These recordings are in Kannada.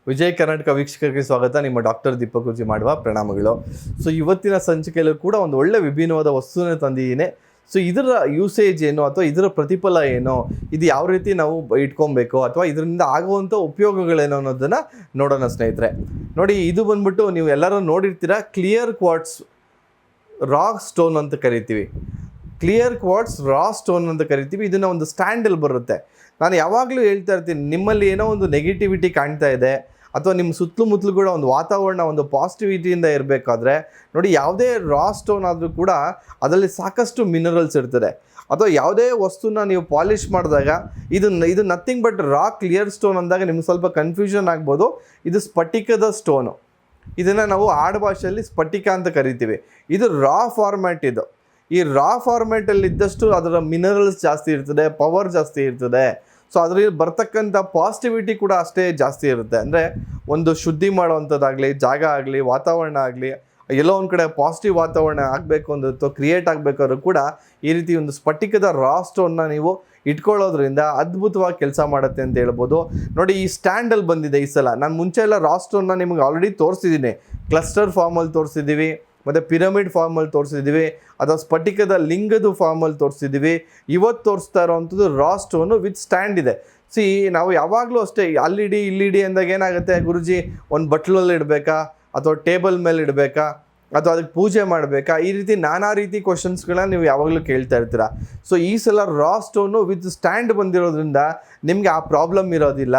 ವಿಜಯ್ ಕರ್ನಾಟಕ ವೀಕ್ಷಕರಿಗೆ ಸ್ವಾಗತ. ನಿಮ್ಮ ಡಾಕ್ಟರ್ ದೀಪಕ್ ಗುರ್ಜಿ ಮಾಡುವ ಪ್ರಣಾಮಗಳು. ಸೊ ಇವತ್ತಿನ ಸಂಚಿಕೆಯಲ್ಲೂ ಕೂಡ ಒಂದು ಒಳ್ಳೆ ವಿಭಿನ್ನವಾದ ವಸ್ತುವನ್ನು ತಂದಿದ್ದೀನಿ. ಸೊ ಇದರ ಯೂಸೇಜ್ ಏನು ಅಥವಾ ಇದರ ಪ್ರತಿಫಲ ಏನು, ಇದು ಯಾವ ರೀತಿ ನಾವು ಇಟ್ಕೊಬೇಕು ಅಥವಾ ಇದರಿಂದ ಆಗುವಂಥ ಉಪಯೋಗಗಳೇನು ಅನ್ನೋದನ್ನು ನೋಡೋಣ ಸ್ನೇಹಿತರೆ. ನೋಡಿ, ಇದು ಬಂದ್ಬಿಟ್ಟು ನೀವು ಎಲ್ಲರೂ ನೋಡಿರ್ತೀರ, ಕ್ಲಿಯರ್ ಕ್ವಾರ್ಟ್ಸ್ ರಾ ಸ್ಟೋನ್ ಅಂತ ಕರಿತೀವಿ. ಕ್ಲಿಯರ್ ಕ್ವಾರ್ಟ್ಸ್ ರಾ ಸ್ಟೋನ್ ಅಂತ ಕರಿತೀವಿ. ಇದನ್ನು ಒಂದು ಸ್ಟ್ಯಾಂಡಲ್ಲಿ ಬರುತ್ತೆ. ನಾನು ಯಾವಾಗಲೂ ಹೇಳ್ತಾ ಇರ್ತೀನಿ, ನಿಮ್ಮಲ್ಲಿ ಏನೋ ಒಂದು ನೆಗೆಟಿವಿಟಿ ಕಾಣ್ತಾ ಇದೆ ಅಥವಾ ನಿಮ್ಮ ಸುತ್ತಮುತ್ತಲು ಕೂಡ ಒಂದು ವಾತಾವರಣ ಒಂದು ಪಾಸಿಟಿವಿಟಿಯಿಂದ ಇರಬೇಕಾದ್ರೆ ನೋಡಿ, ಯಾವುದೇ ರಾ ಸ್ಟೋನ್ ಆದರೂ ಕೂಡ ಅದರಲ್ಲಿ ಸಾಕಷ್ಟು ಮಿನರಲ್ಸ್ ಇರ್ತದೆ. ಅಥವಾ ಯಾವುದೇ ವಸ್ತುನ ನೀವು ಪಾಲಿಷ್ ಮಾಡಿದಾಗ ಇದು nothing but raw clear stone ಅಂದಾಗ ನಿಮ್ಗೆ ಸ್ವಲ್ಪ ಕನ್ಫ್ಯೂಷನ್ ಆಗ್ಬೋದು. ಇದು ಸ್ಫಟಿಕದ ಸ್ಟೋನು. ಇದನ್ನು ನಾವು ಆಡುಭಾಷೆಯಲ್ಲಿ ಸ್ಫಟಿಕ ಅಂತ ಕರಿತೀವಿ. ಇದು ರಾ ಫಾರ್ಮ್ಯಾಟ್. ಇದು ಈ ರಾ ಫಾರ್ಮ್ಯಾಟಲ್ಲಿ ಇದ್ದಷ್ಟು ಅದರ ಮಿನರಲ್ಸ್ ಜಾಸ್ತಿ ಇರ್ತದೆ, ಪವರ್ ಜಾಸ್ತಿ ಇರ್ತದೆ. ಸೊ ಅದರಲ್ಲಿ ಬರ್ತಕ್ಕಂಥ ಪಾಸಿಟಿವಿಟಿ ಕೂಡ ಅಷ್ಟೇ ಜಾಸ್ತಿ ಇರುತ್ತೆ. ಅಂದರೆ ಒಂದು ಶುದ್ಧಿ ಮಾಡೋವಂಥದ್ದಾಗಲಿ, ಜಾಗ ಆಗಲಿ, ವಾತಾವರಣ ಆಗಲಿ, ಎಲ್ಲೋ ಒಂದು ಕಡೆ ಪಾಸಿಟಿವ್ ವಾತಾವರಣ ಆಗಬೇಕು ಅಂದಿತ್ತು, ಕ್ರಿಯೇಟ್ ಆಗಬೇಕಾದ್ರೂ ಕೂಡ ಈ ರೀತಿ ಒಂದು ಸ್ಫಟಿಕದ ರಾ ಸ್ಟೋನ್ನ ನೀವು ಇಟ್ಕೊಳ್ಳೋದ್ರಿಂದ ಅದ್ಭುತವಾಗಿ ಕೆಲಸ ಮಾಡುತ್ತೆ ಅಂತ ಹೇಳ್ಬೋದು. ನೋಡಿ, ಈ ಸ್ಟ್ಯಾಂಡಲ್ಲಿ ಬಂದಿದೆ ಈ ಸಲ. ನಾನು ಮುಂಚೆ ಎಲ್ಲ ರಾ ಸ್ಟೋನ್ನ ನಿಮಗೆ ಆಲ್ರೆಡಿ ತೋರಿಸಿದ್ದೀನಿ. ಕ್ಲಸ್ಟರ್ ಫಾರ್ಮಲ್ಲಿ ತೋರಿಸಿದ್ದೀವಿ, ಮತ್ತು ಪಿರಮಿಡ್ ಫಾರ್ಮಲ್ಲಿ ತೋರಿಸಿದ್ದೀವಿ, ಅಥವಾ ಸ್ಫಟಿಕದ ಲಿಂಗದ ಫಾರ್ಮಲ್ಲಿ ತೋರಿಸಿದ್ದೀವಿ. ಇವತ್ತು ತೋರಿಸ್ತಾ ಇರೋವಂಥದ್ದು ರಾ ಸ್ಟೋನು ವಿತ್ ಸ್ಟ್ಯಾಂಡ್ ಇದೆ. ನಾವು ಯಾವಾಗಲೂ ಅಷ್ಟೇ ಅಲ್ಲಿಡಿ ಇಲ್ಲಿಡಿ ಅಂದಾಗ ಏನಾಗುತ್ತೆ, ಗುರುಜಿ ಒಂದು ಬಟ್ಲಲ್ಲಿ ಇಡಬೇಕಾ ಅಥವಾ ಟೇಬಲ್ ಮೇಲೆ ಇಡಬೇಕಾ ಅಥವಾ ಅದಕ್ಕೆ ಪೂಜೆ ಮಾಡಬೇಕಾ, ಈ ರೀತಿ ನಾನಾ ರೀತಿ ಕ್ವಶನ್ಸ್ಗಳನ್ನ ನೀವು ಯಾವಾಗಲೂ ಕೇಳ್ತಾ ಇರ್ತೀರ. ಸೊ ಈ ಸಲ ರಾ ಸ್ಟೋನು ವಿತ್ ಸ್ಟ್ಯಾಂಡ್ ಬಂದಿರೋದ್ರಿಂದ ನಿಮಗೆ ಆ ಪ್ರಾಬ್ಲಮ್ ಇರೋದಿಲ್ಲ.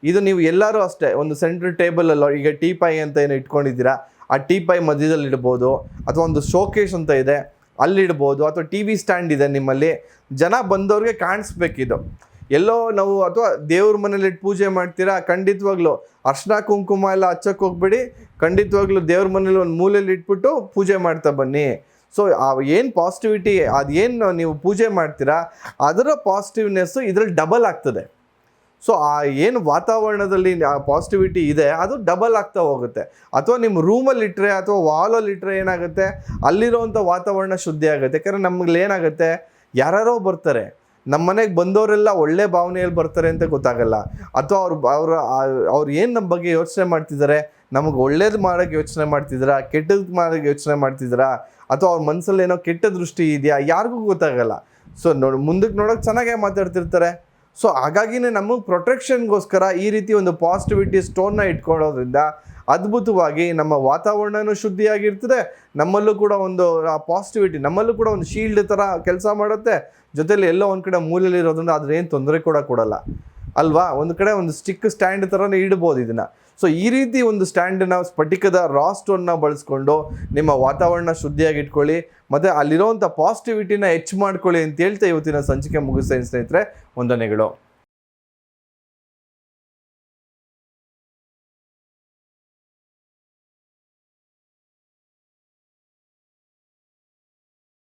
ಇದು ನೀವು ಎಲ್ಲರೂ ಅಷ್ಟೇ ಒಂದು ಸೆಂಟ್ರ್ ಟೇಬಲಲ್ಲೋ, ಈಗ ಟೀ ಪೈ ಅಂತ ಏನು ಇಟ್ಕೊಂಡಿದ್ದೀರಾ, ಆ ಟೀ ಪೈ ಮಧ್ಯದಲ್ಲಿ ಇಡ್ಬೋದು, ಅಥವಾ ಒಂದು ಶೋಕೇಶ್ ಅಂತ ಇದೆ ಅಲ್ಲಿಡ್ಬೋದು, ಅಥವಾ ಟಿ ವಿ ಸ್ಟ್ಯಾಂಡ್ ಇದೆ ನಿಮ್ಮಲ್ಲಿ. ಜನ ಬಂದವ್ರಿಗೆ ಕಾಣಿಸ್ಬೇಕಿದು. ಎಲ್ಲೋ ನಾವು ಅಥವಾ ದೇವ್ರ ಮನೇಲಿ ಇಟ್ಟು ಪೂಜೆ ಮಾಡ್ತೀರಾ, ಖಂಡಿತವಾಗ್ಲೂ ಅರ್ಶಿನ ಕುಂಕುಮ ಎಲ್ಲ ಹಚ್ಚಕ್ಕೆ ಹೋಗ್ಬೇಡಿ. ಖಂಡಿತವಾಗ್ಲೂ ದೇವ್ರ ಮನೇಲಿ ಒಂದು ಮೂಲೆಯಲ್ಲಿ ಇಟ್ಬಿಟ್ಟು ಪೂಜೆ ಮಾಡ್ತಾ ಬನ್ನಿ. ಸೊ ಏನು ಪಾಸಿಟಿವಿಟಿ, ಅದೇನು ನೀವು ಪೂಜೆ ಮಾಡ್ತೀರಾ ಅದರ ಪಾಸಿಟಿವ್ನೆಸ್ಸು ಇದರಲ್ಲಿ ಡಬಲ್ ಆಗ್ತದೆ. ಸೊ ಆ ಏನು ವಾತಾವರಣದಲ್ಲಿ ಆ ಪಾಸಿಟಿವಿಟಿ ಇದೆ ಅದು ಡಬಲ್ ಆಗ್ತಾ ಹೋಗುತ್ತೆ. ಅಥವಾ ನಿಮ್ಮ ರೂಮಲ್ಲಿ ಇಟ್ಟರೆ ಅಥವಾ ವಾಲಲ್ಲಿ ಇಟ್ಟರೆ ಏನಾಗುತ್ತೆ, ಅಲ್ಲಿರೋವಂಥ ವಾತಾವರಣ ಶುದ್ಧಿ ಆಗುತ್ತೆ. ಯಾಕಂದರೆ ನಮ್ಗೆ ಏನಾಗುತ್ತೆ, ಯಾರ್ಯಾರೋ ಬರ್ತಾರೆ, ನಮ್ಮ ಮನೆಗೆ ಬಂದವರೆಲ್ಲ ಒಳ್ಳೆ ಭಾವನೆಯಲ್ಲಿ ಬರ್ತಾರೆ ಅಂತ ಗೊತ್ತಾಗಲ್ಲ. ಅಥವಾ ಅವ್ರು ಏನು ನಮ್ಮ ಬಗ್ಗೆ ಯೋಚನೆ ಮಾಡ್ತಿದ್ದಾರೆ, ನಮಗೆ ಒಳ್ಳೇದು ಮಾಡೋಕ್ಕೆ ಯೋಚನೆ ಮಾಡ್ತಿದ್ದೀರಾ, ಕೆಟ್ಟದ್ದು ಮಾಡೋಕ್ಕೆ ಯೋಚನೆ ಮಾಡ್ತಿದ್ದೀರಾ, ಅಥವಾ ಅವ್ರ ಮನಸ್ಸಲ್ಲಿ ಏನೋ ಕೆಟ್ಟ ದೃಷ್ಟಿ ಇದೆಯಾ, ಯಾರಿಗೂ ಗೊತ್ತಾಗಲ್ಲ. ಸೊ ಮುಂದಕ್ಕೆ ನೋಡೋಕೆ ಚೆನ್ನಾಗೇ ಮಾತಾಡ್ತಿರ್ತಾರೆ. ಸೊ ಹಾಗಾಗಿನೇ ನಮಗೆ ಪ್ರೊಟೆಕ್ಷನ್ಗೋಸ್ಕರ ಈ ರೀತಿ ಒಂದು ಪಾಸಿಟಿವಿಟಿ ಸ್ಟೋನ್ನ ಇಟ್ಕೊಳ್ಳೋದ್ರಿಂದ ಅದ್ಭುತವಾಗಿ ನಮ್ಮ ವಾತಾವರಣನೂ ಶುದ್ಧಿಯಾಗಿರ್ತದೆ. ನಮ್ಮಲ್ಲೂ ಕೂಡ ಒಂದು ಪಾಸಿಟಿವಿಟಿ, ನಮ್ಮಲ್ಲೂ ಕೂಡ ಒಂದು ಶೀಲ್ಡ್ ಥರ ಕೆಲಸ ಮಾಡುತ್ತೆ. ಜೊತೆಲಿ ಎಲ್ಲೋ ಒಂದು ಕಡೆ ಮೂಲೆಯಲ್ಲಿ ಇರೋದ್ರಿಂದ ಅದ್ರ ಏನು ತೊಂದರೆ ಕೂಡ ಕೊಡಲ್ಲ ಅಲ್ವಾ. ಒಂದು ಕಡೆ ಒಂದು ಸ್ಟಿಕ್ ಸ್ಟ್ಯಾಂಡ್ ಥರನೇ ಇಡ್ಬೋದು ಇದನ್ನು. ಸೊ ಈ ರೀತಿ ಒಂದು ಸ್ಟ್ಯಾಂಡನ್ನ ಸ್ಫಟಿಕದ ರಾ ಸ್ಟೋನ್ನ ಬಳಸ್ಕೊಂಡು ನಿಮ್ಮ ವಾತಾವರಣ ಶುದ್ಧಿಯಾಗಿ ಇಟ್ಕೊಳ್ಳಿ, ಮತ್ತು ಅಲ್ಲಿರೋವಂಥ ಪಾಸಿಟಿವಿಟಿನ ಹೆಚ್ಚು ಮಾಡ್ಕೊಳ್ಳಿ ಅಂತ ಹೇಳ್ತಾ ಇವತ್ತಿನ ಸಂಚಿಕೆ ಮುಗಿಸ್ತೇನೆ ಸ್ನೇಹಿತರೆ. ವಂದನೆಗಳು.